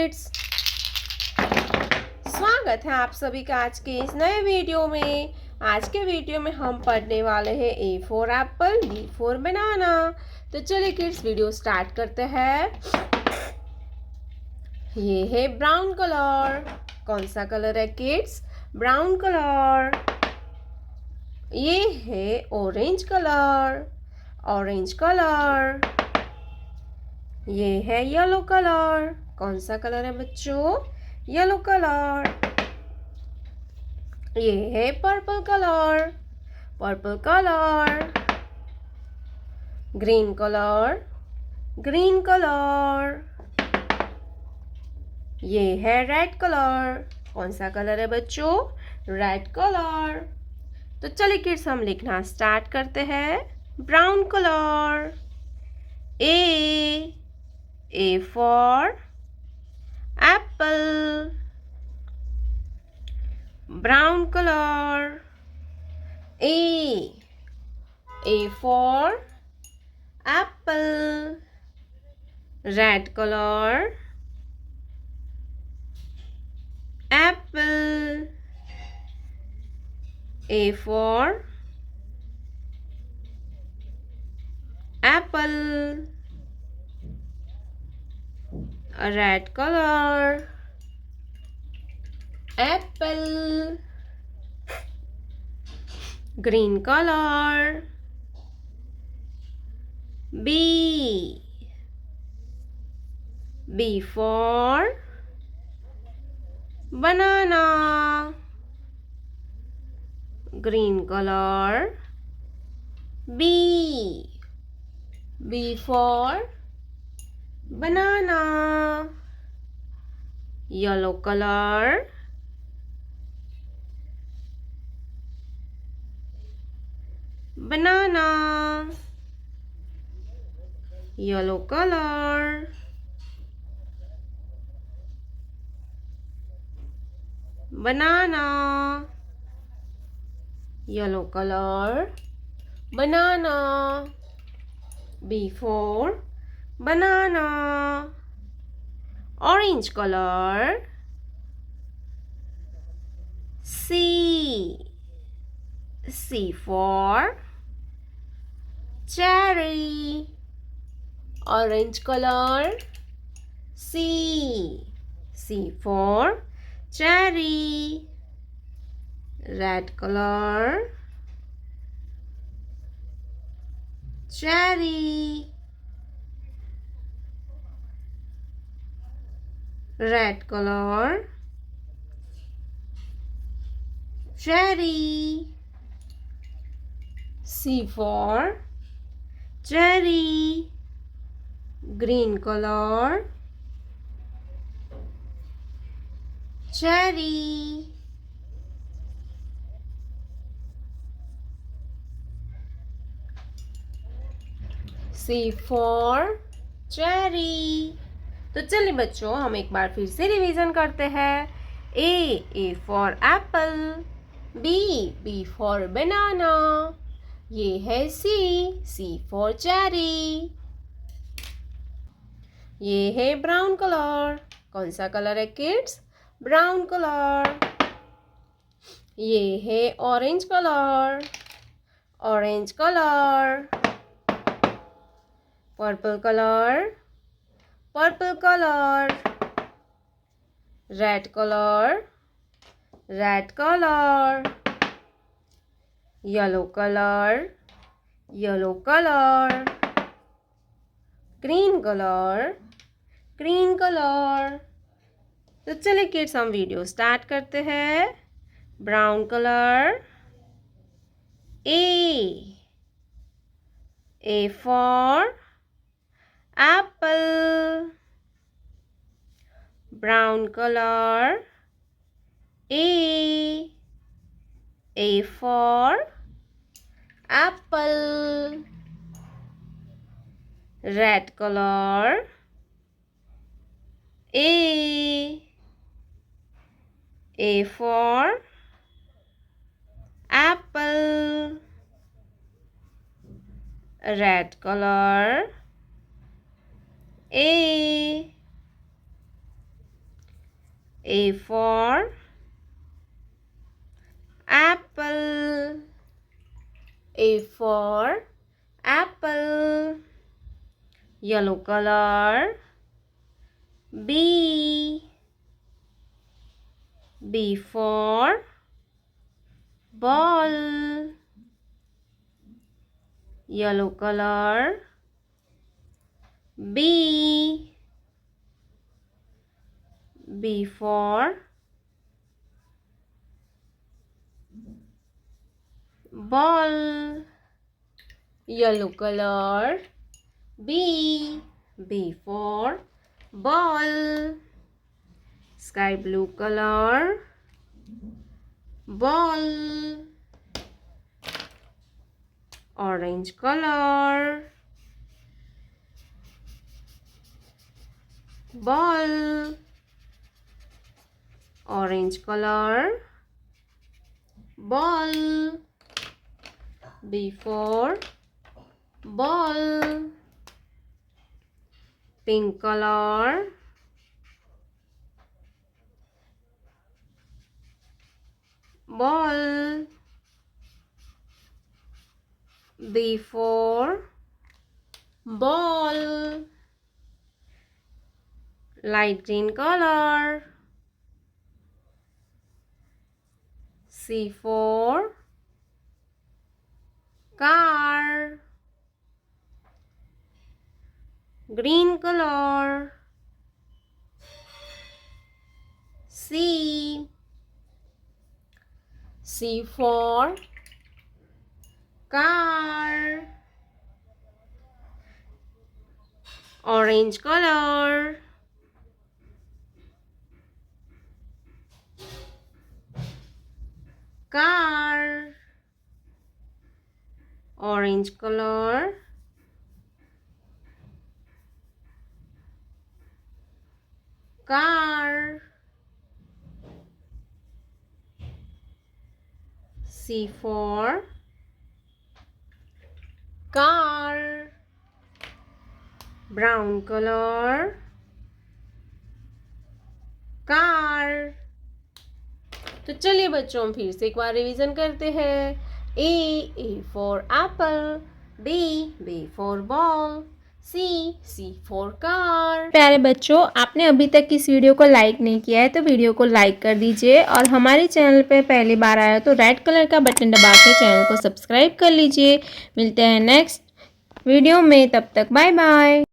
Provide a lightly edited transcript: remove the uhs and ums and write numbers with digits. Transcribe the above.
Kids, स्वागत है आप सभी का आज के इस नए वीडियो में। आज के वीडियो में हम पढ़ने वाले हैं A for apple, B for banana. तो चलिए किड्स वीडियो स्टार्ट करते हैं। ये है ब्राउन कलर। कौन सा कलर है किड्स? Brown colour. ये है ऑरेंज कलर, ऑरेंज कलर। ये है येलो कलर। कौन सा कलर है बच्चों? Yellow colour. ये है purple colour, purple colour. Green colour, green colour. ये है रेड कलर। कौन सा कलर है बच्चों? Red colour. तो चलिए किड्स हम लिखना स्टार्ट करते हैं। Brown colour. A for apple. Brown color. A for apple. Red color. Apple. A for apple. A red color. Apple. Green color. B. B for banana. Green color. B. B for banana. Yellow color. Banana. Yellow color. Banana. Yellow color. Banana. B for banana. Orange color. C. C for cherry. Orange color. C. C for cherry. Red color. Cherry. Red color. Cherry. C for cherry. Green color. Cherry. C for cherry. तो चलिए बच्चों हम एक बार फिर से revision करते हैं। A for apple. B for banana. ये है C for cherry. ये है ब्राउन कलर। कौन सा कलर है किड्स? Brown colour. ये है orange colour, orange colour. Purple colour, purple colour. Red colour, red colour. Yellow colour, yellow colour. Green colour, green colour. तो चलिए किड्स हम वीडियो स्टार्ट करते हैं। Brown colour. A for apple. Brown color. A for apple. Red color. A for apple. Red color. A for apple. A for apple. Yellow color. B. B for ball. Yellow color. B. B for ball. Yellow color. B. B for ball. Sky blue color. Ball. Orange color. Ball. Orange color. Ball. B for ball. Pink color. Ball. B for ball. Light green color. C for car. Green color. C. C for car. Orange color. Car. Orange color. Car. C for car. Brown color. Car. तो चलिए बच्चों हम फिर से एक बार revision करते हैं. A for apple. B for ball. C for car. प्यारे बच्चों, आपने अभी तक इस वीडियो को लाइक नहीं किया है तो वीडियो को लाइक कर दीजिए और हमारे चैनल पे पहली बार आया तो रेड कलर का बटन दबा के चैनल को सब्सक्राइब कर लीजिए. मिलते हैं नेक्स्ट वीडियो में, तब तक बाय बाय.